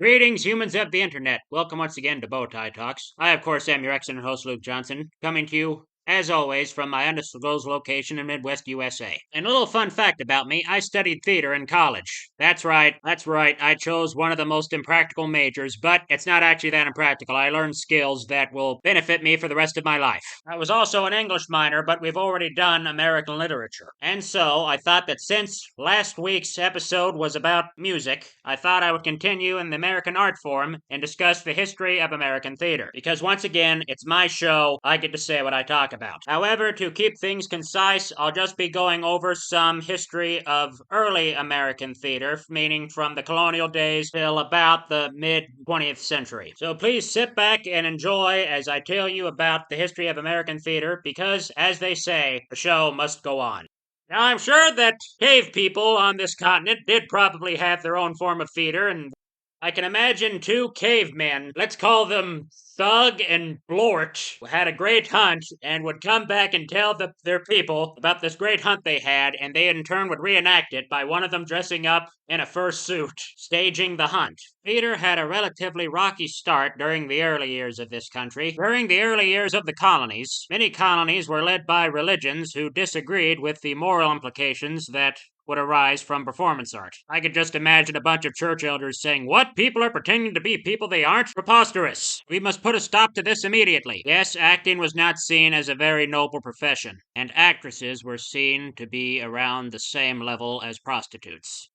Greetings, humans of the internet. Welcome once again to Bowtie Talks. I, of course, am your excellent host, Luke Johnson, coming to you, as always, from my undisclosed location in Midwest USA. And a little fun fact about me, I studied theater in college. That's right, I chose one of the most impractical majors, but it's not actually that impractical. I learned skills that will benefit me for the rest of my life. I was also an English minor, but we've already done American literature. And so, I thought that since last week's episode was about music, I thought I would continue in the American art form and discuss the history of American theater. Because once again, it's my show, I get to say what I talk about. However, to keep things concise, I'll just be going over some history of early American theater, meaning from the colonial days till about the mid-20th century. So please sit back and enjoy as I tell you about the history of American theater, because, as they say, the show must go on. Now, I'm sure that cave people on this continent did probably have their own form of theater, and I can imagine two cavemen, let's call them Thug and Blort, had a great hunt and would come back and tell their people about this great hunt they had, and they in turn would reenact it by one of them dressing up in a fursuit, staging the hunt. Theater had a relatively rocky start during the early years of this country. During the early years of the colonies, many colonies were led by religions who disagreed with the moral implications that would arise from performance art. I could just imagine a bunch of church elders saying, "What? People are pretending to be people they aren't? Preposterous. We must put a stop to this immediately." Yes, acting was not seen as a very noble profession, and actresses were seen to be around the same level as prostitutes.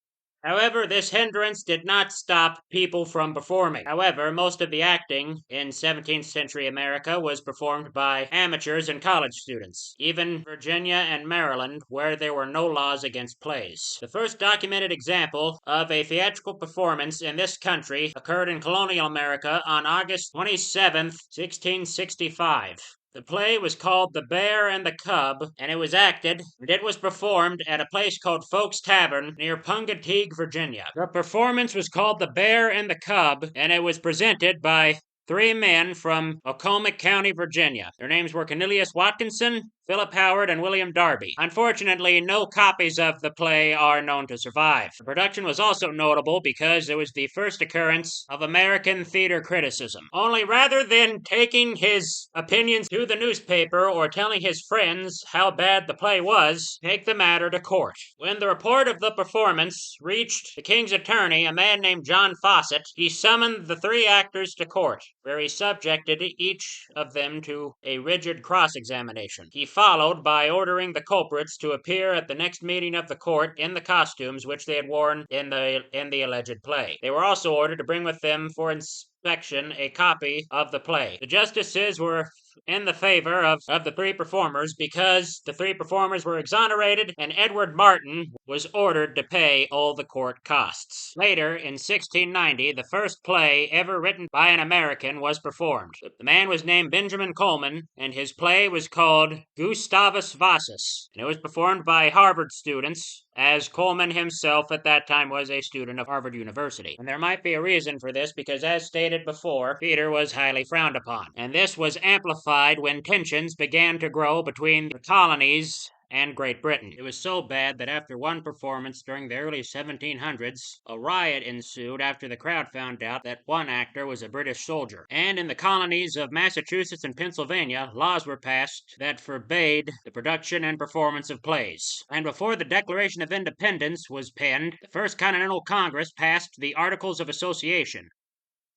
However, this hindrance did not stop people from performing. However, most of the acting in 17th century America was performed by amateurs and college students, even Virginia and Maryland, where there were no laws against plays. The first documented example of a theatrical performance in this country occurred in colonial America on August 27th, 1665. The play was called The Bear and the Cub, and it was acted, and it was performed at a place called Folks Tavern near Pungateague, Virginia. The performance was called The Bear and the Cub, and it was presented by three men from Ocomic County, Virginia. Their names were Cornelius Watkinson, Philip Howard, and William Darby. Unfortunately, no copies of the play are known to survive. The production was also notable because it was the first occurrence of American theater criticism. Only rather than taking his opinions to the newspaper or telling his friends how bad the play was, take the matter to court. When the report of the performance reached the king's attorney, a man named John Fawcett, he summoned the three actors to court, where he subjected each of them to a rigid cross-examination. He followed by ordering the culprits to appear at the next meeting of the court in the costumes which they had worn in the alleged play. They were also ordered to bring with them for inspection a copy of the play. The justices were in the favor of the three performers because the three performers were exonerated and Edward Martin was ordered to pay all the court costs. Later, in 1690, the first play ever written by an American was performed. The man was named Benjamin Coleman, and his play was called Gustavus Vassus, and it was performed by Harvard students, as Coleman himself at that time was a student of Harvard University. And there might be a reason for this because, as stated before, theater was highly frowned upon. And this was amplified when tensions began to grow between the colonies and Great Britain. It was so bad that after one performance during the early 1700s, a riot ensued after the crowd found out that one actor was a British soldier. And in the colonies of Massachusetts and Pennsylvania, laws were passed that forbade the production and performance of plays. And before the Declaration of Independence was penned, the First Continental Congress passed the Articles of Association,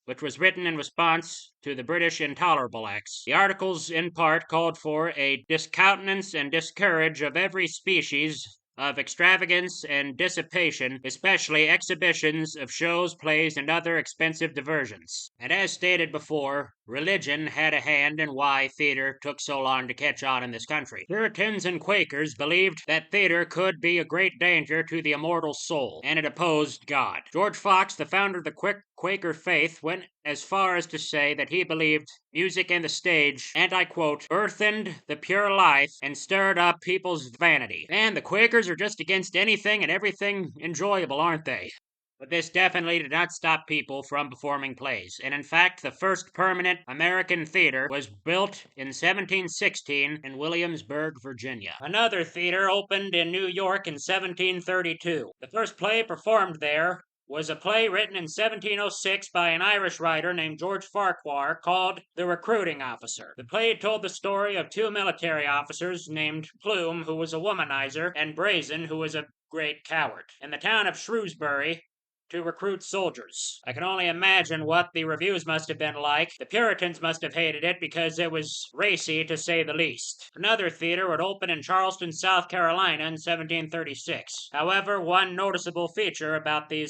which was written in response to the British Intolerable Acts. The articles, in part, called for a discountenance and discourage of every species of extravagance and dissipation, especially exhibitions of shows, plays, and other expensive diversions. And as stated before, religion had a hand in why theater took so long to catch on in this country. Puritans and Quakers believed that theater could be a great danger to the immortal soul, and it opposed God. George Fox, the founder of the Quaker faith, went as far as to say that he believed music and the stage, and I quote, earthened the pure life and stirred up people's vanity. And the Quakers are just against anything and everything enjoyable, aren't they? But this definitely did not stop people from performing plays. And in fact, the first permanent American theater was built in 1716 in Williamsburg, Virginia. Another theater opened in New York in 1732. The first play performed there was a play written in 1706 by an Irish writer named George Farquhar called The Recruiting Officer. The play told the story of two military officers named Plume, who was a womanizer, and Brazen, who was a great coward, in the town of Shrewsbury, to recruit soldiers. I can only imagine what the reviews must have been like. The Puritans must have hated it because it was racy, to say the least. Another theater would open in Charleston, South Carolina in 1736. However, one noticeable feature about the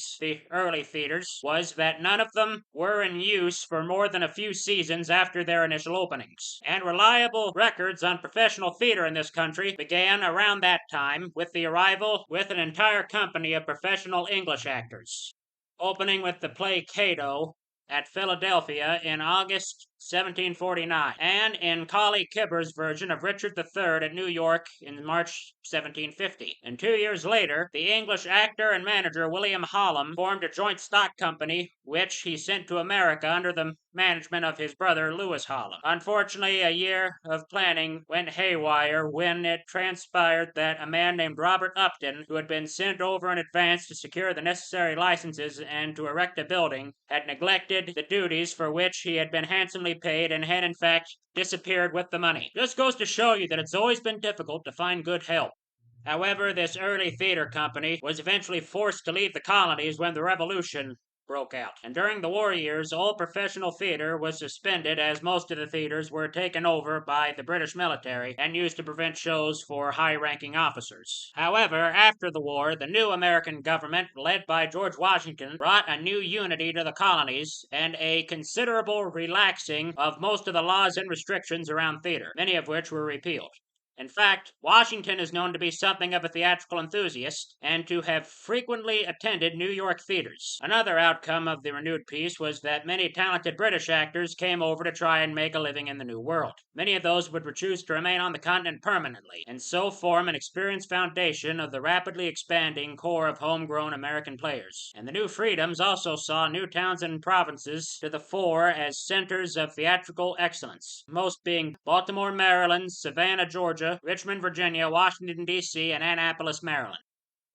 early theaters was that none of them were in use for more than a few seasons after their initial openings. And reliable records on professional theater in this country began around that time with the arrival with an entire company of professional English actors, opening with the play Cato at Philadelphia in August 1749, and in Colley Cibber's version of Richard III at New York in March 1750. And 2 years later, the English actor and manager William Hallam formed a joint stock company, which he sent to America under the management of his brother Lewis Hallam. Unfortunately, a year of planning went haywire when it transpired that a man named Robert Upton, who had been sent over in advance to secure the necessary licenses and to erect a building, had neglected the duties for which he had been handsomely paid and had in fact disappeared with the money. Just goes to show you that it's always been difficult to find good help. However, this early theater company was eventually forced to leave the colonies when the Revolution broke out. And during the war years, all professional theater was suspended as most of the theaters were taken over by the British military and used to prevent shows for high-ranking officers. However, after the war, the new American government, led by George Washington, brought a new unity to the colonies and a considerable relaxing of most of the laws and restrictions around theater, many of which were repealed. In fact, Washington is known to be something of a theatrical enthusiast and to have frequently attended New York theaters. Another outcome of the renewed peace was that many talented British actors came over to try and make a living in the New World. Many of those would choose to remain on the continent permanently, and so form an experienced foundation of the rapidly expanding core of homegrown American players. And the new freedoms also saw new towns and provinces to the fore as centers of theatrical excellence, most being Baltimore, Maryland, Savannah, Georgia, Richmond, Virginia, Washington, D.C., and Annapolis, Maryland.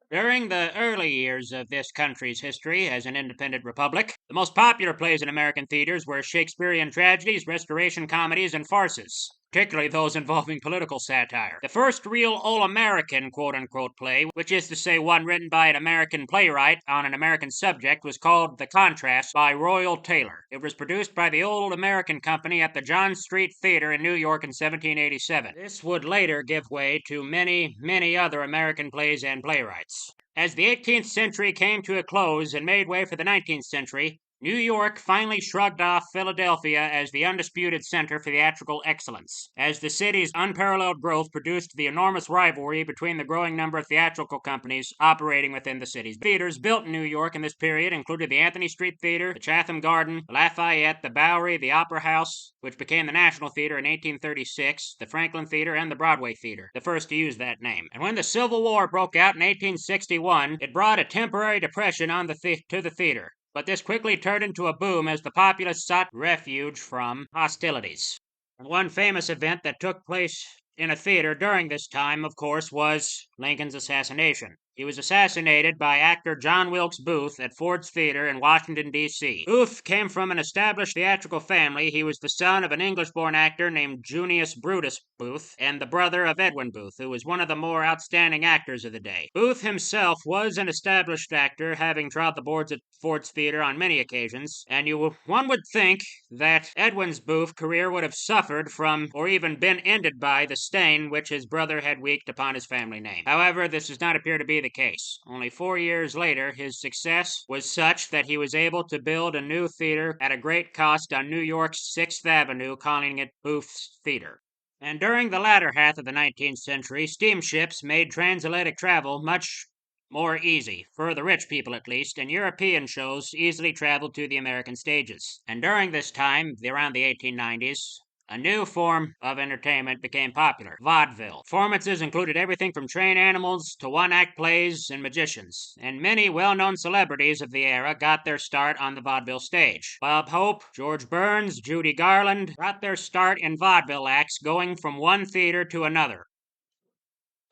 During the early years of this country's history as an independent republic, the most popular plays in American theaters were Shakespearean tragedies, restoration comedies, and farces, particularly those involving political satire. The first real all-American quote-unquote play, which is to say one written by an American playwright on an American subject, was called The Contrast by Royal Taylor. It was produced by the Old American Company at the John Street Theater in New York in 1787. This would later give way to many, many other American plays and playwrights. As the 18th century came to a close and made way for the 19th century, New York finally shrugged off Philadelphia as the undisputed center for theatrical excellence, as the city's unparalleled growth produced the enormous rivalry between the growing number of theatrical companies operating within the cities. Theaters built in New York in this period included the Anthony Street Theater, the Chatham Garden, the Lafayette, the Bowery, the Opera House, which became the National Theater in 1836, the Franklin Theater, and the Broadway Theater, the first to use that name. And when the Civil War broke out in 1861, it brought a temporary depression to the theater. But this quickly turned into a boom as the populace sought refuge from hostilities. And one famous event that took place in a theater during this time, of course, was Lincoln's assassination. He was assassinated by actor John Wilkes Booth at Ford's Theater in Washington, D.C. Booth came from an established theatrical family. He was the son of an English-born actor named Junius Brutus Booth and the brother of Edwin Booth, who was one of the more outstanding actors of the day. Booth himself was an established actor, having trod the boards at Ford's Theater on many occasions, and one would think that Edwin Booth's career would have suffered from, or even been ended by, the stain which his brother had wreaked upon his family name. However, this does not appear to be the case. Only 4 years later, his success was such that he was able to build a new theater at a great cost on New York's 6th Avenue, calling it Booth's Theater. And during the latter half of the 19th century, steamships made transatlantic travel much more easy, for the rich people at least, and European shows easily traveled to the American stages. And during this time, around the 1890s, a new form of entertainment became popular: vaudeville. Performances included everything from trained animals to one-act plays and magicians, and many well-known celebrities of the era got their start on the vaudeville stage. Bob Hope, George Burns, Judy Garland got their start in vaudeville acts, going from one theater to another.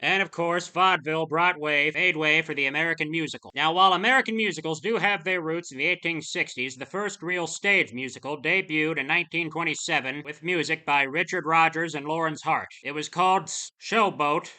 And of course, vaudeville made way for the American musical. Now, while American musicals do have their roots in the 1860s, the first real stage musical debuted in 1927 with music by Richard Rodgers and Lawrence Hart. It was called Showboat,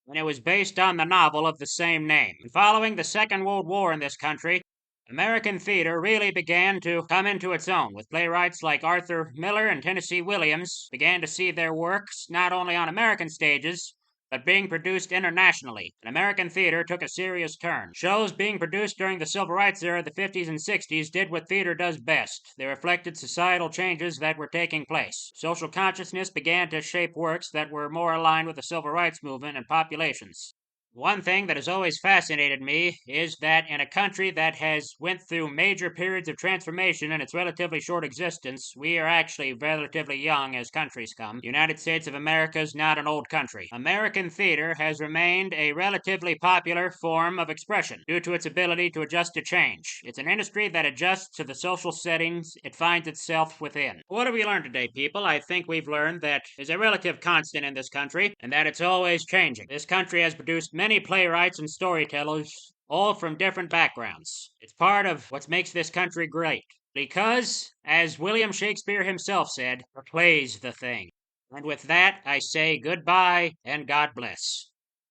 and it was based on the novel of the same name. And following the Second World War in this country, American theater really began to come into its own, with playwrights like Arthur Miller and Tennessee Williams began to see their works not only on American stages, but being produced internationally. And American theater took a serious turn. Shows being produced during the Civil Rights era of the 50s and 60s did what theater does best. They reflected societal changes that were taking place. Social consciousness began to shape works that were more aligned with the Civil Rights movement and populations. One thing that has always fascinated me is that in a country that has went through major periods of transformation in its relatively short existence, we are actually relatively young as countries come. The United States of America is not an old country. American theater has remained a relatively popular form of expression due to its ability to adjust to change. It's an industry that adjusts to the social settings it finds itself within. What have we learned today, people? I think we've learned that there's a relative constant in this country and that it's always changing. This country has produced many playwrights and storytellers, all from different backgrounds. It's part of what makes this country great. Because, as William Shakespeare himself said, the play's the thing. And with that, I say goodbye and God bless.